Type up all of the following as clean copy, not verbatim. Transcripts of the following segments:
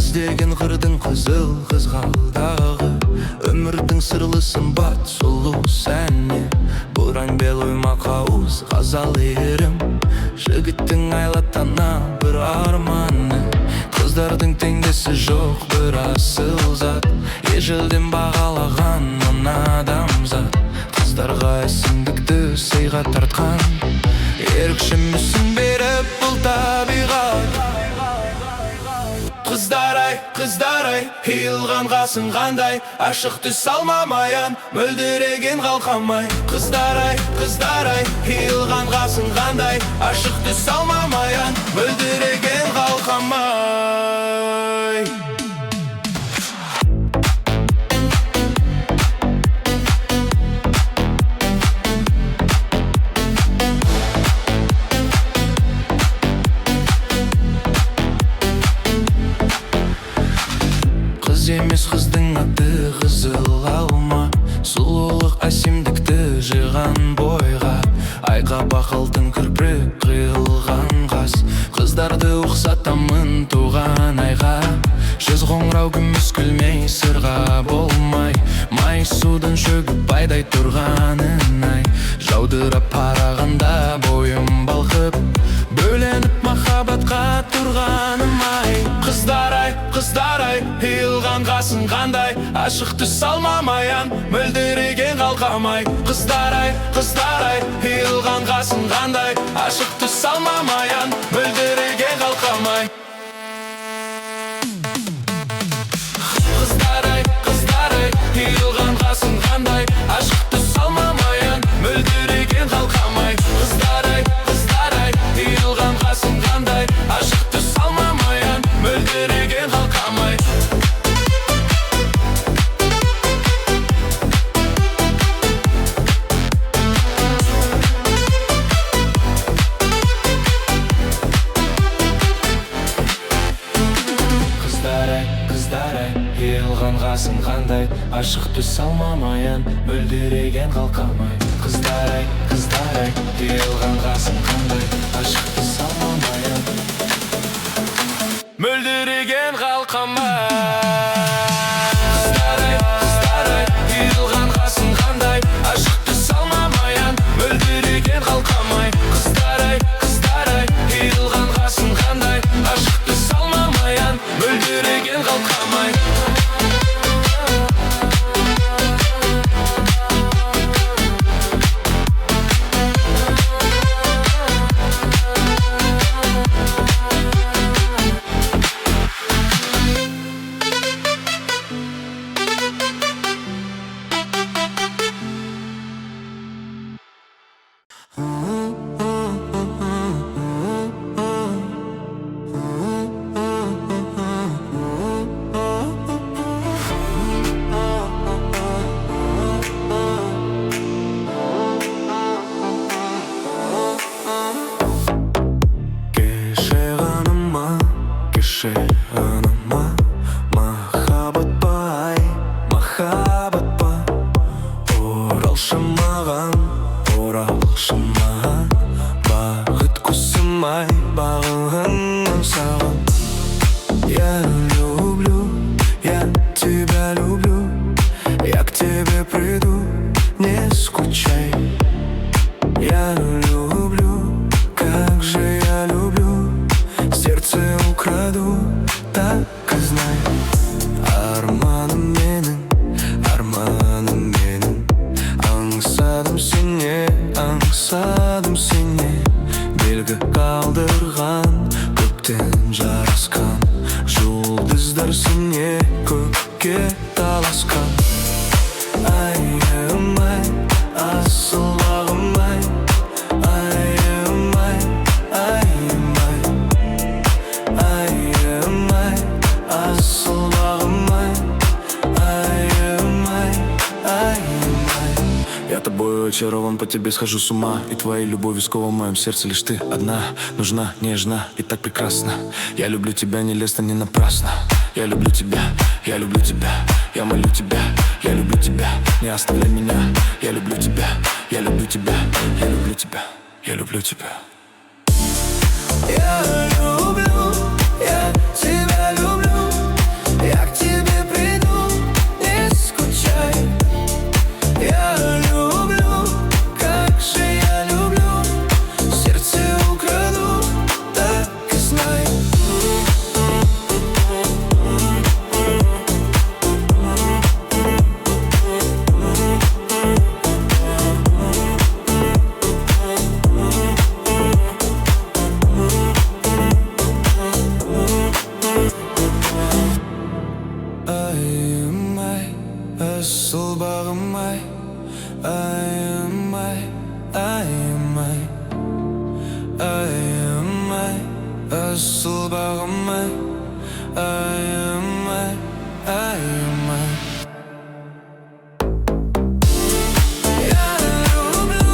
іздеген қырдың қызыл қызғалдағы, өмірдің сырлы сымбат сұлу сәніне. Бұран бел ойма қауыз ғазал ерім, жігіттің айлатана бір арманы. Қыздардың теңдесі жоқ бір асыл зат, ежелден бағалаған мына адамзат. Қыздарға әсемдікті сыйға тартқан, ерекше мүсін беріп бұл табиғат. Қыздар-ай, қиылған ғасың қандай, ашық түс алмамаян, мөлдіреген қалқамай. Қыздар-ай, қиылған ғасың қандай, ашық түс алмамаян, мөлдіреген қалқамай. Емес қыздың аты қызыл алма, сұлулық әсемдікті жиған бойға. Айға бақылдың күрпі қиылған қас, қыздарды ұқсатамын туған айға. Жүз қоңырау күміс күлмей сырға болмай, май судың шөгіп айдай тұрғанын ай. Жаудырап парағанда бойым балқып, бөленіп махаббатқа тұрғаным ай. Қыздар-ай, қиылған ғасың қандай, ашық түс алмамаян, мөлдіреген қалқамай. Қыздар-ай, қиылған ғасың қандай, ашық түс алмамаян, мөлдіреген қалқамай. Қыздар-ай, қиылған ғасың қандай, ашық түс алмамаян, мөлдіреген қалқамай. Қыздар-ай, қиылған ғасың қандай, ашық түс алмамаян, мөлдіреген қалқамай. Қыздар-ай, қиылған ғасың қандай, ашық түс алмамаян, мөлдіреген қалқамай. Қыздар-ай, қиылған ғасың қандай, ашық түс алмамаян, мөлдіреген қалқамай. Қыздар-ай, қиылған ғасың қандай, ашық түс алмамаян, мөлдіреген қалқамай. Қыздар-ай, қиылған ғасың қандай, ашық түс алмамаян, мөлдіреген қалқамай. Анама махаббат па, ай, махаббат па. Оралшы маған, бағыт құсым ай, бағыңнан саған. Я люблю, я тебя люблю, я к тебе приду, не скучай. Я люблю, как же я люблю, сердце украду, так и знай. Арманым менің, аңсадым сене, белгі қалдырған, көптен жарасқан, жұлдыздар сене көкке таласқан. Айым ай, асылағым ай, айым ай, айым ай, айым ай, асылағым ай, айым ай, айым ай. Я тобой очарован, по тебе схожу с ума, и твоей любовью скован в моем сердце лишь ты одна. Нужна, нежна и так прекрасна. Я люблю тебя не лестно, не напрасно. Я люблю тебя, я люблю тебя, я молю тебя, я люблю тебя, не оставляй меня. Я люблю тебя, я люблю тебя, я люблю тебя, я люблю тебя. Я люблю, я тебя люблю, Ayım ay, ayım ay. Я люблю,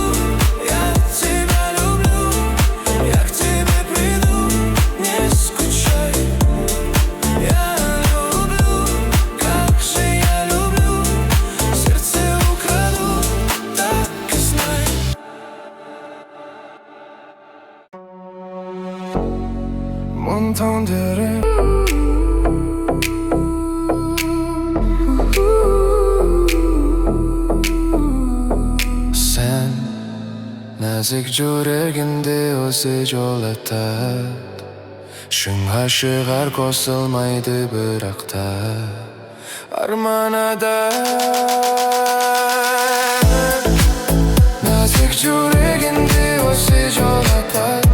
я тебя люблю, я к тебе приду, не скучай. Я люблю, как же я люблю, сердце украду, так и знай. M'entendrai. Sen nazik жүрегіңде өзі жолатад шын ғашығар қосылмайды бірақ та арманада nazik жүрегіңде өзі жолатад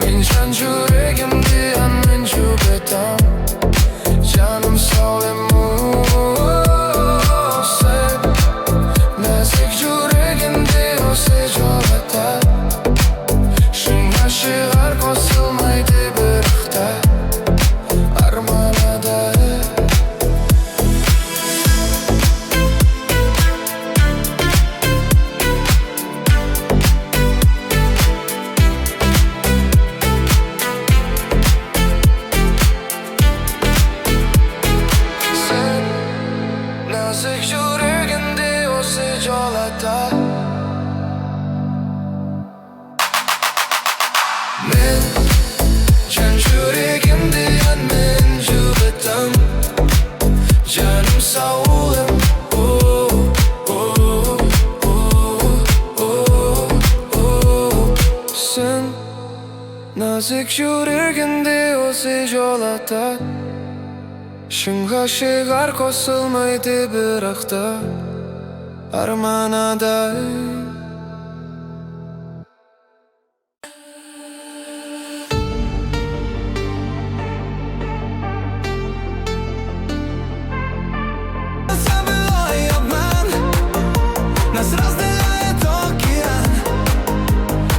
мен жан жүрегімді әнмен жұбатам жаным саулем sen nazik жүрегіңде өзі жолатад шын ғашығар қосылмайды бірақ та арманада nazik жүрегіңде өзі жолатад мен жан жүрегімді әнмен жұбатам жаным саулым sen nazik жүрегіңде өзі жолатад шын ғашығар қосылмайды бірақ та арманада Нас разделяет океан.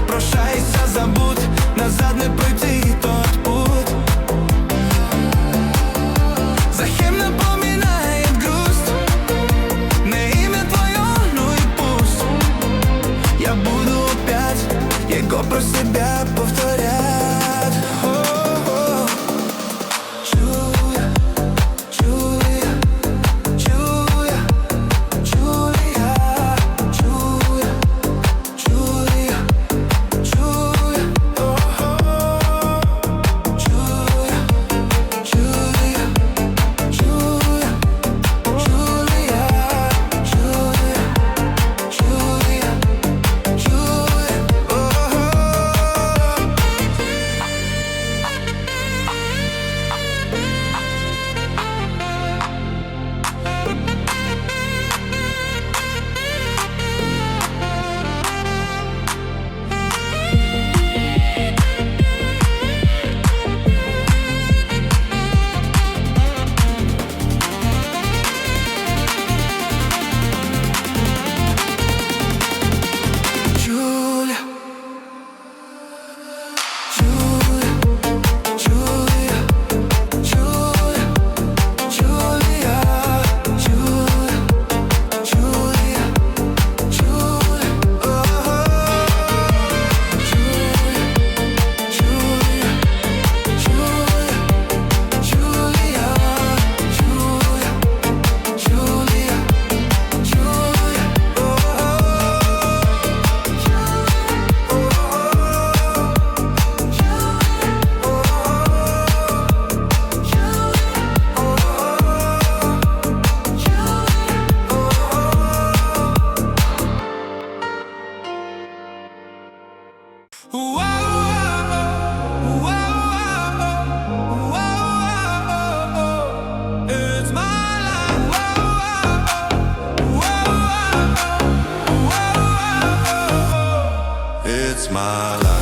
Прощайся, забудь, назад не пройти тот путь. Захем напоминает грусть, не имя твое, ну и пусть. Я буду опять его про себя повторять. Джулия, Джулия, Джулия, Джулия, Джулия, Джулия, Джулия, Джулия, Джулия,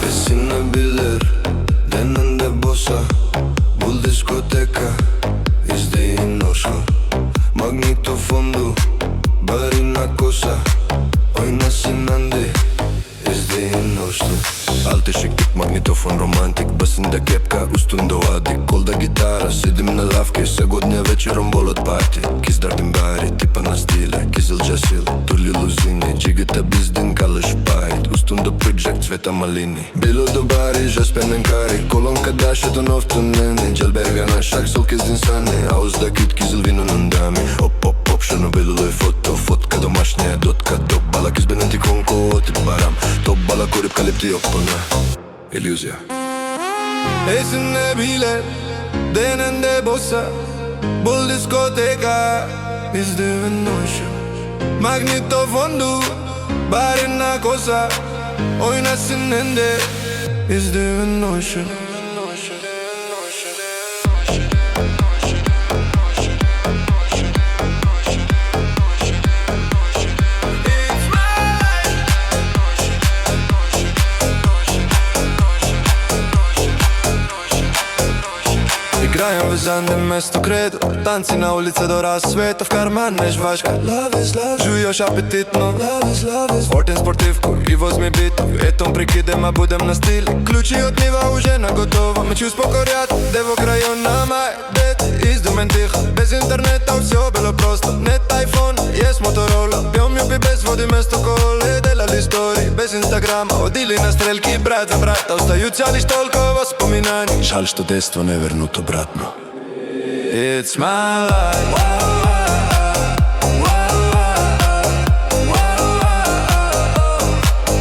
Esinebilir denende bossa. Bul diskoteka, izdeyin noşa. Magnitofondu, barina kosa. Oynasın andi, izdeyin noşa. Altı şıklık magnitofon romantik. Basında kepka, üstünde adik. kolda gitara, sidim na lavke, сегодня вечером болот парти. Kız derdim gari, tipa na stile, Kızılca sil, turli luzini, Cigita bizdin kalış payt, üstünde pıcak цвета malini. Bilo do bari, jas penen kari, kolonka daşa to noftunen, Celberga na şak sol kızdin sani, Ağızda küt kızıl vinonun dami. Hop hop hop, şunu belirli foto, fotka домашняя дотка, топ бала kız benen ti konko, otip baram, top bala korip kalepti yok bana. Illüzya. Esinle bile denende bossa, bul diskoteka, izdiven noșu. Magnetofondu, bari na cosa, oynasın ende, izdiven noșu. Играем в Занде вместо кредо, танцы на улице до рассвета, в кармане жвачка. Жуешь аппетитно, спортен спортивку и возьми биту. Етом прикидем, а будем на стиле. Ключи от Нива уже наготово, мечусь покорят девок района май. Дети из Дументиха, без интернета все было просто. Нет айфон, есть Моторола. Пьем юпи без воды вместо колы. Делали истории без инстаграма, водили на стрелки брат за брата. Остаются лишь только воспоминания. Жаль, что детство не вернут обратно. It's my life.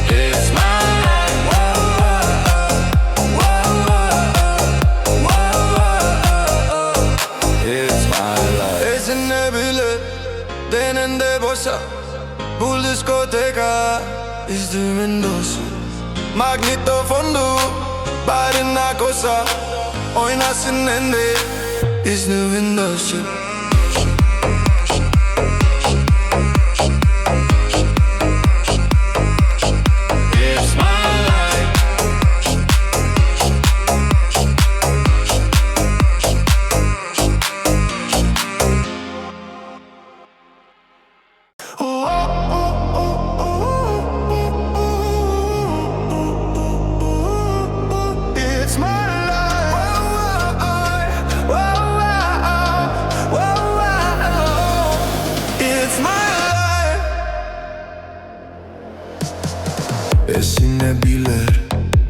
It's my life. It's my life. Esinle bile denende bossa, bul diskoteka, izdiven dosa. Magnetofondu, bari na cosa, oynasın ende, izdiven dosa. Esine biler,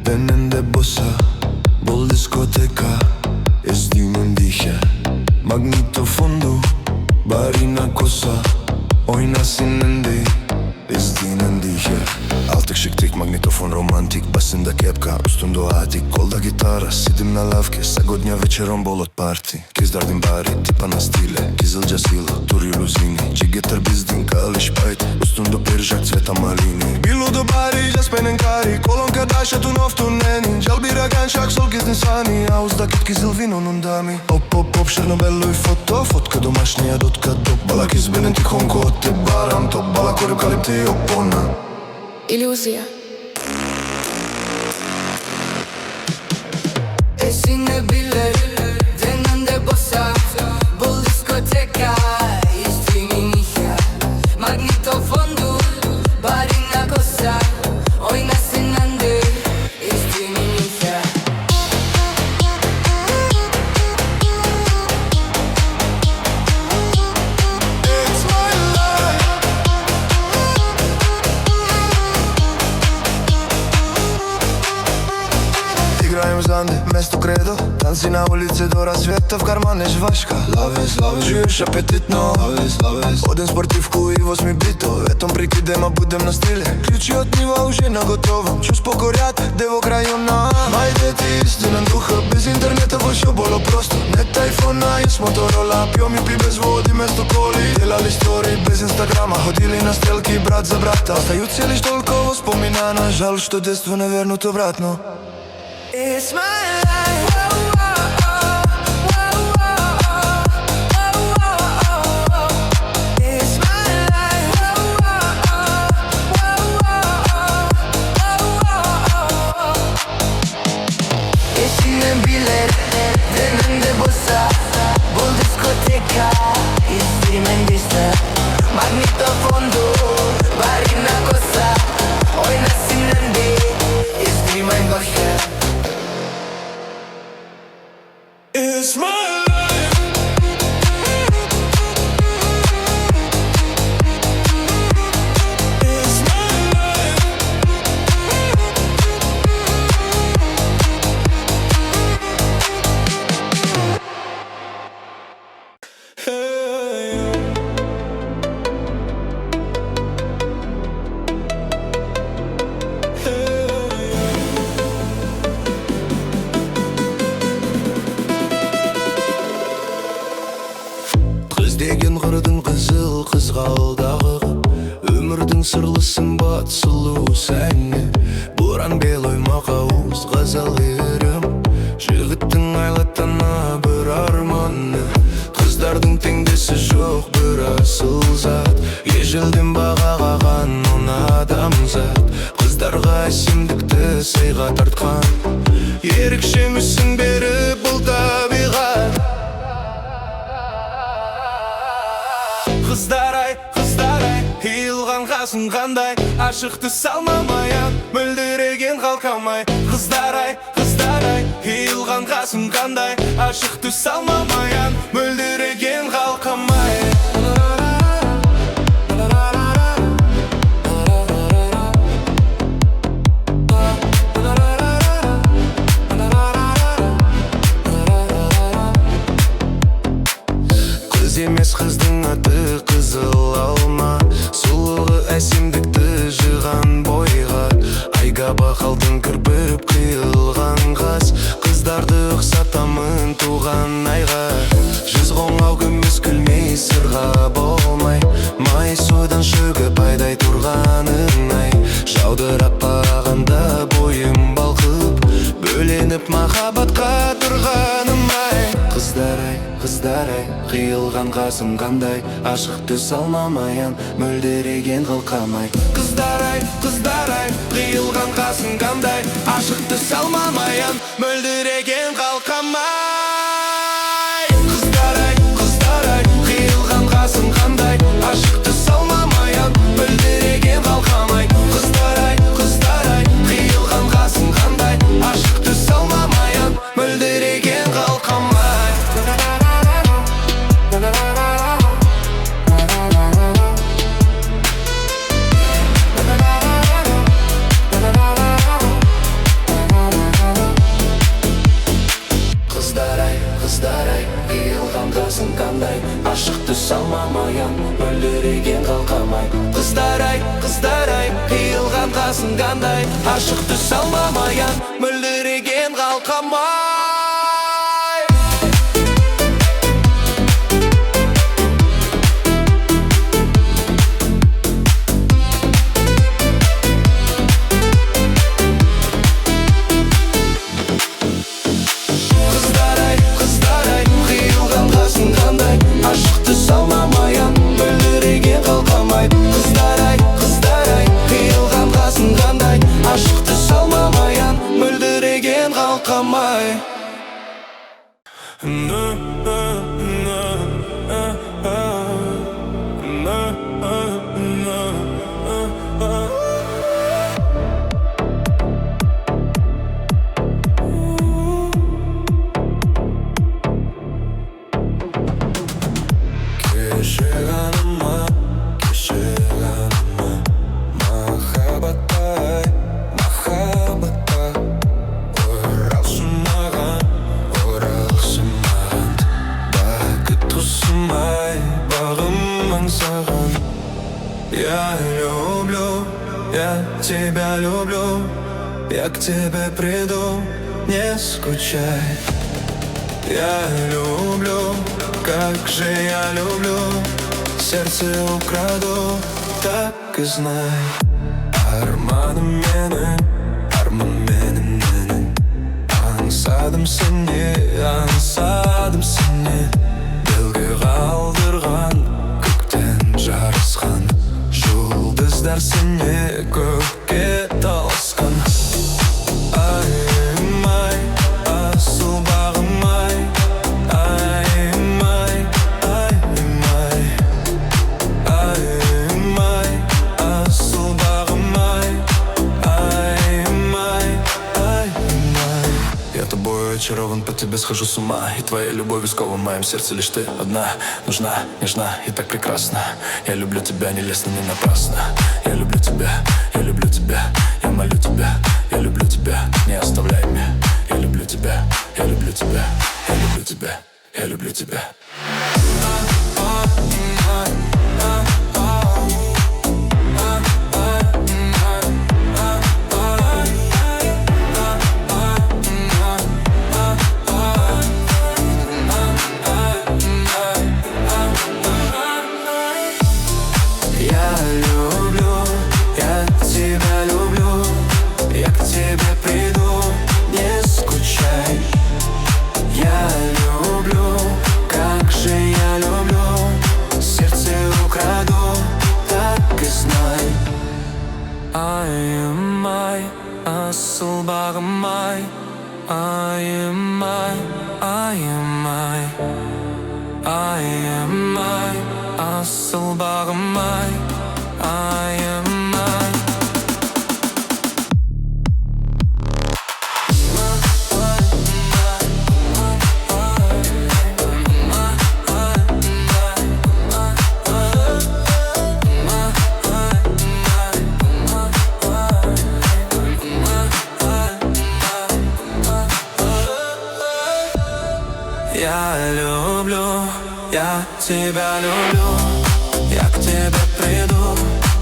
denende bossa, bol diskoteka, ezdiğimin dihe. Magnetofondu, bari na kosa, oynasın ende, ezdiğinin dihe. Altık şıktık, magnetofon romantik, basında kepka, üstünde atik, kolda gitara, sidim na lavke, сегодня вечером болот parti. Kız derdim bari, tipa na stile, Kızılca sil, turli luzini, Cigita bizdin kalış payt, üstünde pıcak цвета malini. Bilo do bari, jas penen kari, kolonka daşa tu noftuneni, Celbira gan şak sol kızdin sani, Ağızda küt kızıl vinonun dami. Hop hop hop, черно-белый foto, fotka домашняя дотка, топ бала kız benen ti konko, otip baram, top bala korip kalepti yok bana. Иллюзия. Esinle bile denende bossa, bul diskoteka, izdiven dihe. Magnetofondu, bari na cosa, oynasın ende, izdiven dihe. It's my life. Играем в Занде вместо кредо, танцы на улице до рассвета, в кармане жвачка. Жуешь аппетитно, один спортивку и возьми бито. Етом прикидем, а будем на стиле. Ключи от Нива уже наготово, чувств покорят девок района. Май дети истинен духа, без интернета все было просто. Нет айфона, есть Моторола. Пьем юпи без воды вместо коли. Делали истории без инстаграма, ходили на стрелки брат за брата. Остаются лишь только воспоминания. Жаль, что детство не вернут обратно. It's my life. It's my life. Esinle bile denende bossa, bul diskoteka, izdiven dihe. Magnetofondu, bari na cosa, oynasın ende, izdiven dihe. It's my life. It's my life. Hey. Қыз деген қырдың қызыл қызғалдағы, өмірдің сырлы сымбат сұлу сәні. Боран белой мақауыз ғазал ерім, жігіттің айлаттана бір арманы. Қыздардың теңдесі жоқ бір асыл зат, ежелден бағалаған он адамзат. Қыздарға әсемдікті сыйға тартқан, ерекше мүсін беріп бұл табиғат. Қыздар-ай, қиылған қасың қандай, ашықты салмамаян, мөлдіреген қалқамай. Қыздар-ай, қиылған қасың қандай, ашықты салмамаян, мөлдіреген қалқамай. Қыз емес қыздың аты қызыл алма, сұлулығы әсемдікті жиған бойға. Айға бақалтын кірпіп қиылған қас, қыздарды ұқсатамын туған айға. Жүз қоңау күміс күлмей сырға болмай, май судан шөгіп айдай тұрғаның ай. Жаудырап бағанда бойым балқып, бөленіп махаббатқа тұрғаным ай. Қыздар-ай, қиылған қасым қандай, ашық түс алмамаян, мөлдіреген қалқамай. Қыздар-ай, қиылған қасың қандай, ашық түс алмамаян, мөлдіреген қалқамай. Қыздар-ай, қиылған қасың қандай, ашық түс алмамаян, мөлдіреген қалқамай. Қыздар-ай, қиылған қасың қандай, ашық түс алмамаян, мөлдіреген қалқамай. Қыздар-ай, қиылған қасың қандай, ашық түс алмамаян, мөлдіреген қалқамай. Қыздар-ай, қиылған қасың қандай, ашық түс алмамаян, мөлдіреген қалқамай. Я тебя люблю, я к тебе приду, не скучай. Я люблю, как же я люблю, сердце украду, так и знай. Арманым менің, аңсадым сені, белге қалдырған, көктен жарысқан, жұлдыздар сене көкке таласқан. Айым-ай, асыл бағым-ай, айым-ай, айым-ай, айым-ай, асыл бағым-ай, айым-ай, айым-ай. Я тобой очарован, тебе схожу с ума. И твоей любовью скован в моем сердце лишь ты одна. Нужна, нежна и так прекрасна. Я люблю тебя нелестно, не напрасно. Я люблю тебя, я люблю тебя. Я молю тебя, я люблю тебя. Не оставляй меня. Я люблю тебя, я люблю тебя. Я люблю тебя, я люблю тебя. Asıl bağım ay, ayım ay, ayım ay, ayım ay. Asıl bağım ay, ayım ay. Я люблю, я тебя люблю. Я к тебе приду,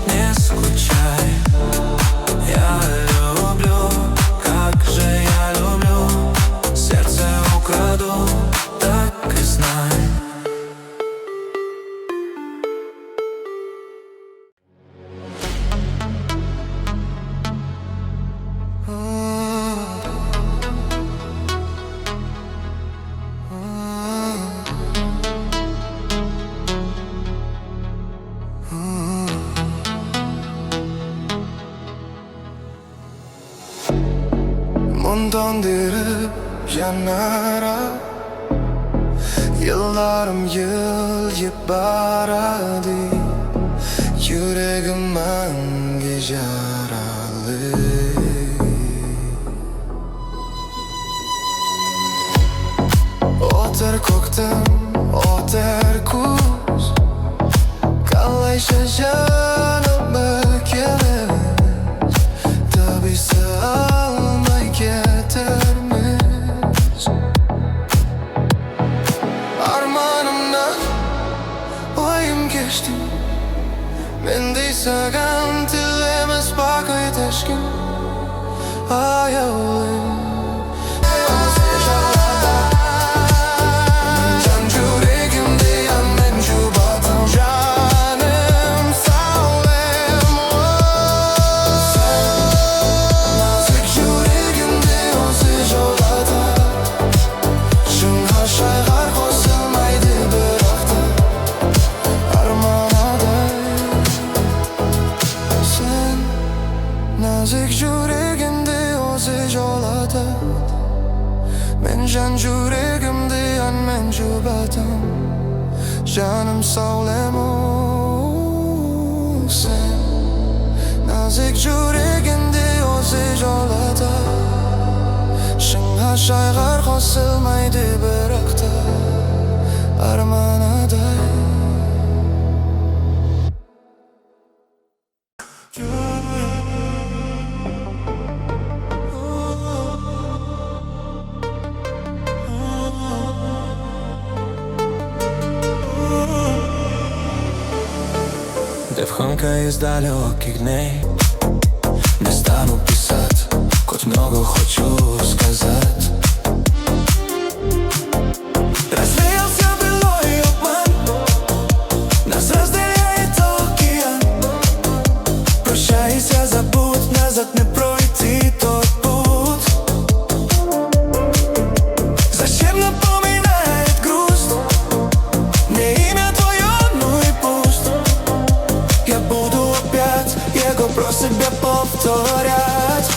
не скучай. Я люблю, как же я люблю. Сердце украду, так и знай. Döndürüp yanara Yıllarım yıl baradi Yüreğim hangi yaralı Oter koktum, oter kuz Kalayşa canımı kelemez Tabi sağlamay getirmez Armanımdan oyum geçti Men de sagan tillemez bakay teşkin Ay olayım Nazik yüreğimde özü joladı Men can yüreğimde yan men jubadım Canım sağlam ol sen Nazik yüreğimde özü joladı Şınğa şaygar kosılmaydı bıraktı Armanaday Девчонка из далеких дней Не стану писать, хоть много хочу сказать Развеялся былой обман Нас разделяет океан Прощайся, забудь, назад не пройти тот путь Зачем напоминает грусть Мне имя твое, ну и пусть Я буду опять его про себя повторять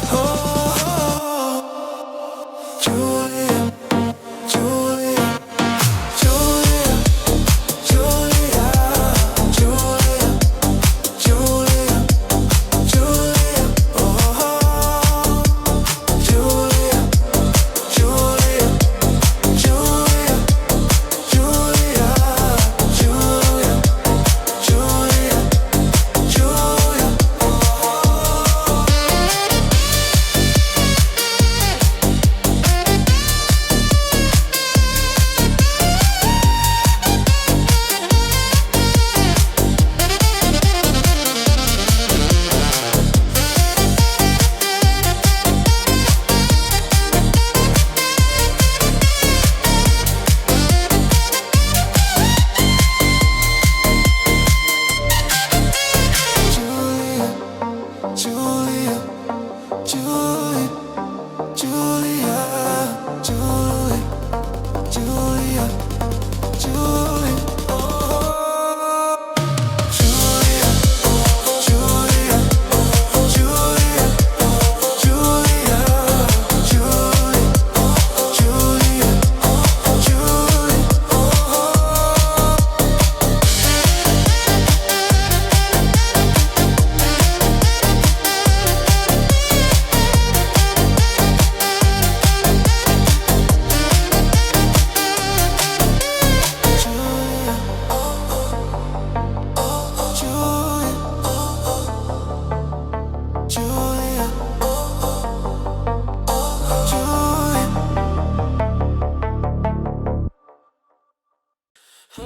Қыз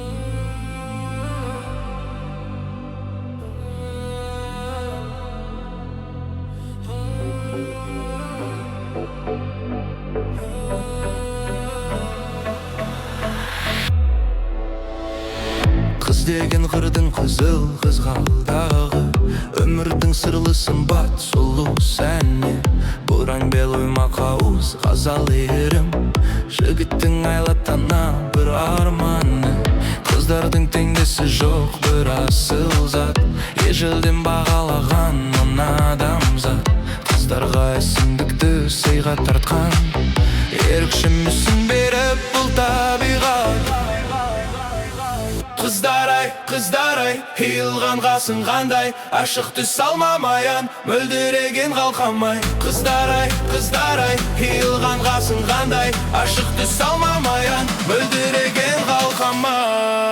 деген қырдың қызыл қызғалдағы, өмірдің сырлы сымбат сұлу сәніне. Бұран бел оймақ ауыз ғазал ерім, жігіттің айлатана бір арманы. Қыздардың теңдесі жоқ бір асыл зат, ежелден бағалаған мына адамзат. Қыздарға әсемдікті сыйға тартқан, ерекше мүсін беріп бұл табиғат. Қыздар ай, қиылған ғасың қандай, ашық түс алмамаян, мөлдіреген қалқамай. Қыздар ай, қиылған ғасың қандай, ашық түс алмамаян, мөлдіреген қалқамай.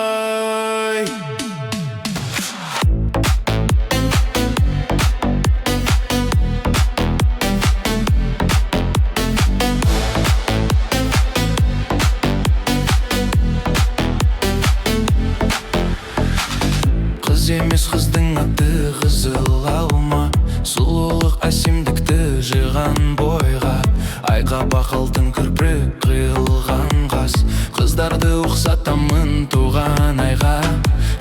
Емес қыздың аты қызыл алма, сұлулық әсемдікті жиған бойға. Айға бақылтын күрпірек қиылған қас, қыздарды ұқсатамын туған айға.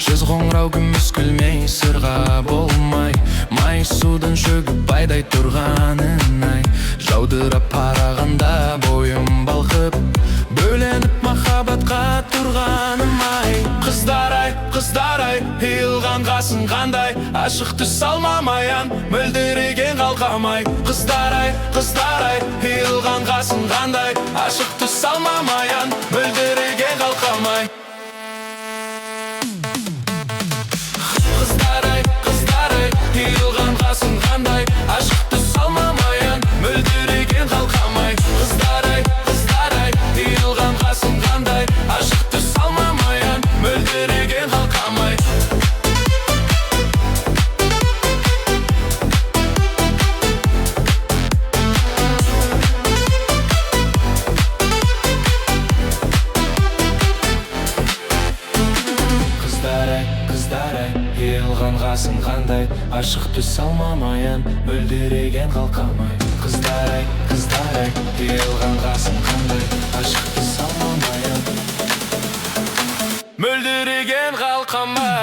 Жүз қоңырау күміс күлмей сырға болмай, май судан шөгіп байдай тұрғанын ай. Жаудырап парағанда бойым балқып, бөленіп махаббатқа тұрғаным ай. Қыздар ай, қиылған ғасың қандай, ашық түс алмамаян, мөлдіреген қалқамай. Қыздар ай, қиылған ғасың қандай, ашық түс алмамаян, мөлдіреген қалқамай. Қыздар ай, қиылған ғасың қандай, ашық түс алмамаян, мөлдіреген қалқамай. Қыздар ай, қиылған ғасың қандай, ашық түс алмамаян, мөлдіреген қалқамай. Қыздар ай, қиылған ғасың қандай, ашық түс алмамаян, мөлдіреген қалқамай. Қыздар ай, қиылған ғасың қандай, ашық түс алмамаян, мөлдіреген қалқамай.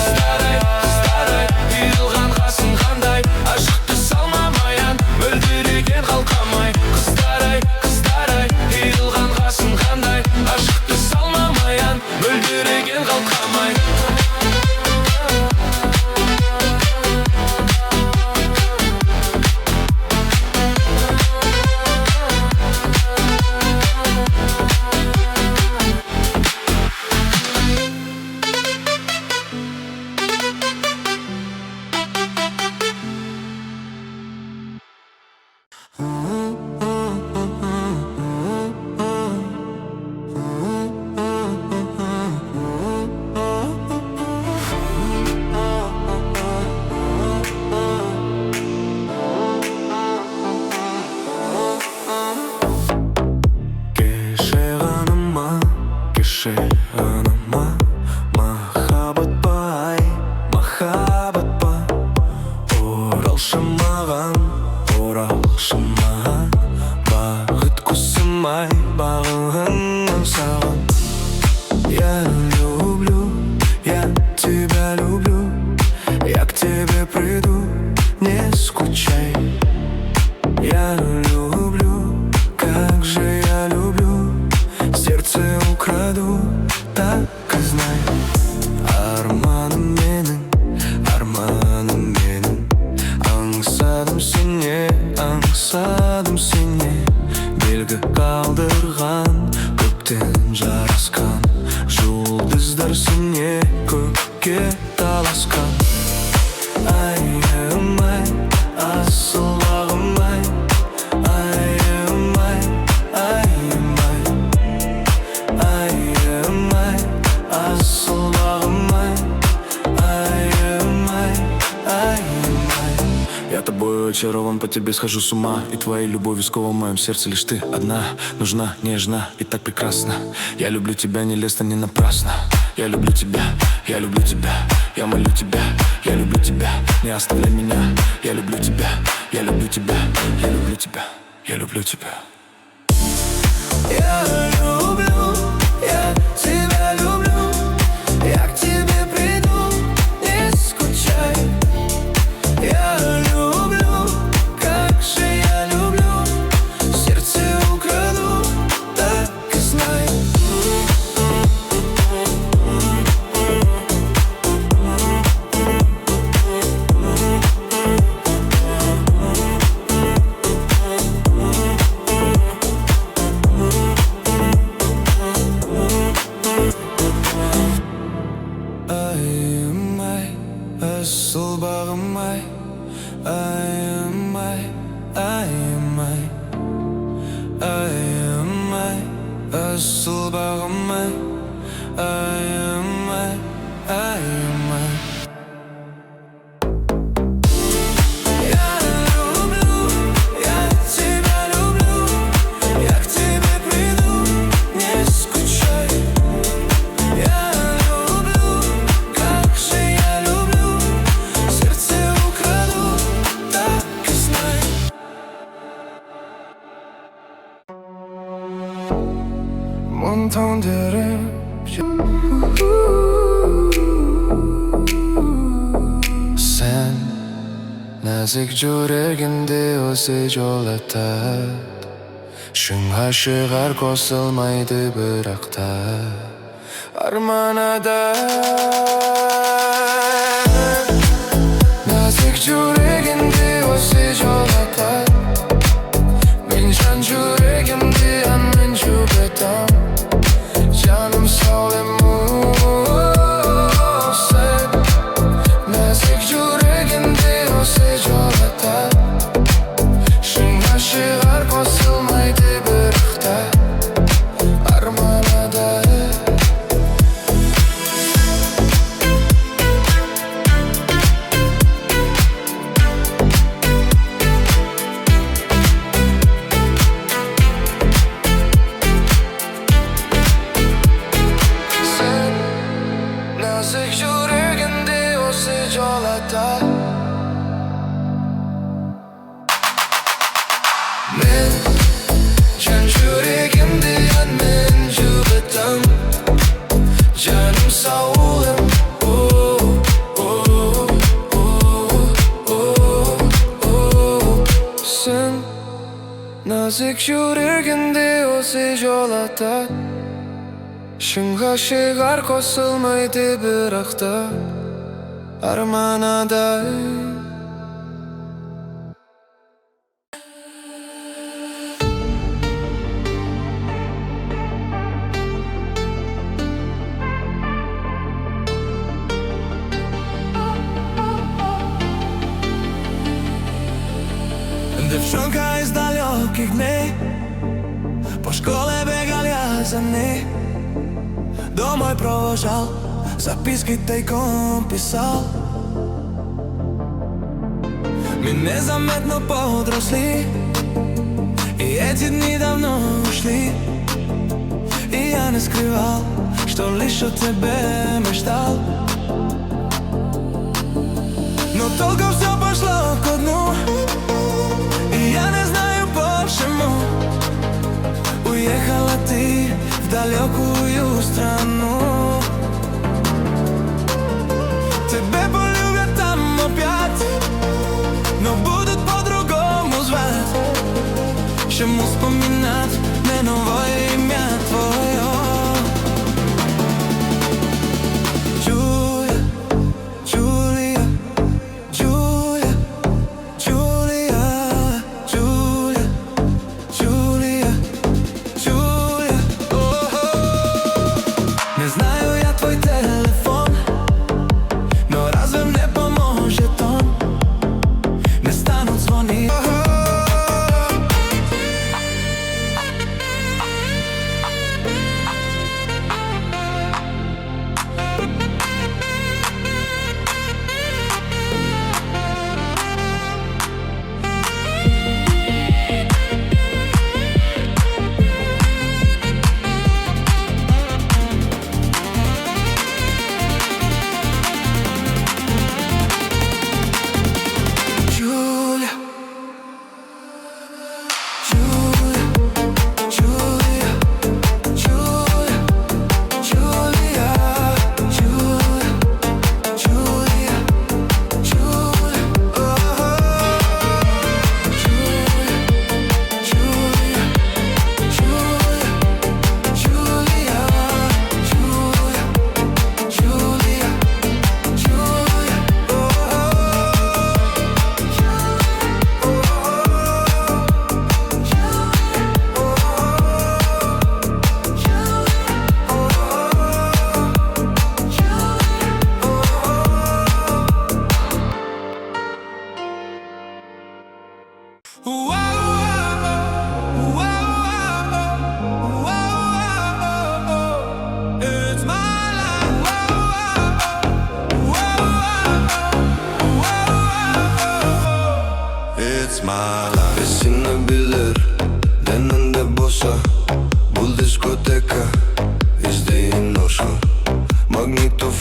Қыздар ай, қиылған ғасың қандай, ашық түс алмамаян, мөлдіреген қалқамай. Қыздар ай, қиылған ғасың қандай, ашық түс алмамаян, мөлдіреген қалқамай. Анама махаббат па ай, махаббат па. Оралшы маған, бағыт құсым ай, бағыңнан саған. Я люблю, я тебя люблю, я к тебе приду, не скучай. Я люблю, как же я люблю, сердце украду, так и знай. Арманым менің, аңсадым сене, белгі қалдырған, көптен жарасқан, жұлдыздар сене көкке таласқан. Айым ай, асылағым ай, айым ай, айым ай, айым ай, асылағым ай, айым ай, айым ай. Я тобой тобой очарован, по тебе схожу с ума. И твоей любовью скован в моем сердце лишь ты одна. Нужна, нежна и так прекрасна. Я люблю тебя не лестно, не напрасно. Я люблю тебя, я люблю тебя. Я молю тебя, я люблю тебя. Не оставляй меня, я люблю тебя. Я люблю тебя, я люблю тебя. Я люблю тебя. Я люблю, я тебя люблю. Я к тебе приду, не скучай. Я люблю, как же я люблю. Сердце украду, так и знай. Айымай, асыл бағым-ай. Айымай, айымай. Айымай, асыл бағым-ай. Айымай, айымай. Я люблю, я тебя люблю. Я к тебе приду, не скучай. Я люблю, как же я люблю. Сердце украду, так и знай. 몬통들은 Sen nazik жүрегімде осы жолатады. Шыңға шығар қосылмайды бірақ та арманада. Nazik жүрегімде осы жолатады. Мен жан жүрегімде әнмен жүгітам. Жаным саулем sen. Nazik жүрегімде осы жолатады. Шыңға шығар қосылмайды бірақ та арманада. Sen nazik жүрегімде осы жолатады. Мен жан жүрегімде әнмен жүгітам. Жаным саулым Sen nazik жүрегімде осы жолатады. Шыңға шығар қосылмайды бірақ та арманада. Девчонка из далеких дней, по школе бегал я за ней. Домой провожал, записки тайком писал. Мы незаметно подросли, и эти дни давно ушли. И я не скрывал, что лишь о тебе мечтал. Но только все пошло ко дну, и я не знаю почему. Уехала ты в далекую страну. Тебя полюбят там опять, но будут по-другому звать. Чему вспоминать не новое имя твое? Джулия, Джулия, Джулия, Джулия.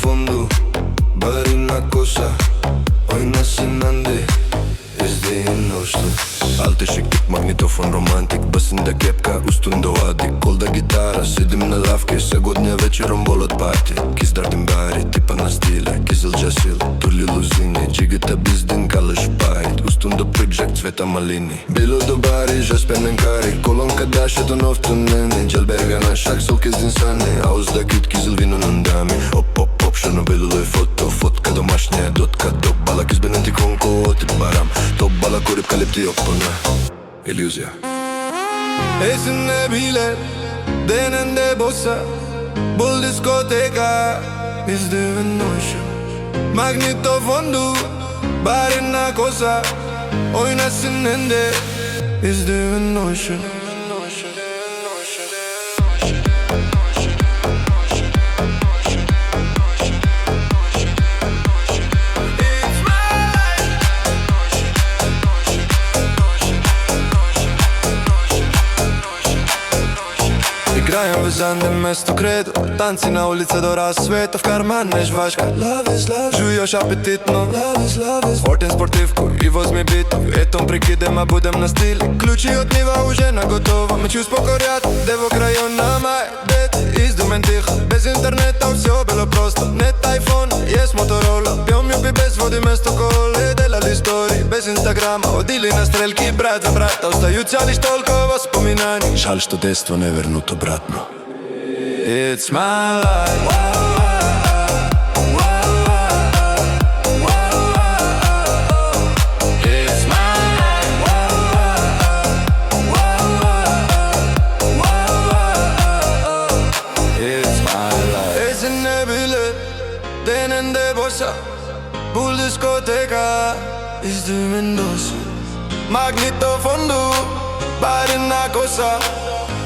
fondu, bari una cosa. Oynasın andi, izleyin dostum. Altı şıklık magnetofon romantik, basında kepka, üstünde adik. Kolda gitara, sedim na lavke, сегодня вечером болот party. Kızlardım bari, tipa na stile, kızılca sil, turli luzini. Cigita bizdin kalış payt, üstünde pıcak цвета malini. Bilo do bari, jaspenin kari, kolonka daşa donov tuneni. Celberga na şak, sol kızın sani, ağızda küt kızıl vinonun dami. Hop hop hop, şunu belirli foto, fotka домашняя дотка. Топ бала кыз бенен тиконко, отип барам. Топ бала көрүп калепти оппона. Иллюзия. Esine bile denende bossa. Bul diskoteka, biz doing no show. Magnetofondu, bari una cosa. Oynasın ende, biz doing no show. Играем в Занде вместо кредо. Танцы на улице до рассвета. В кармане жвачка. Жуешь аппетитно. Спортим спортивку и возьми битов. Етом прикидем, а будем на стиле. Ключи от Нива уже наготово. Мы чувств покорят девок района. Май дет издумен тихо. Без интернета все было просто. Нет айфон, есть моторола. Пьем юпи без воды вместо колы. Делали истории без инстаграма. Ходили на стрелки брат за брата. Остаются лишь только воспоминания. Жаль, что детство не вернут обратно. It's my life. It's my life. It's my life. Esine bile denende bossa. Bul diskoteka, izdimin dosa. Magnetofondu, bari una cosa.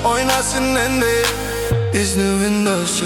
Oynasın ende, izdimin dosa.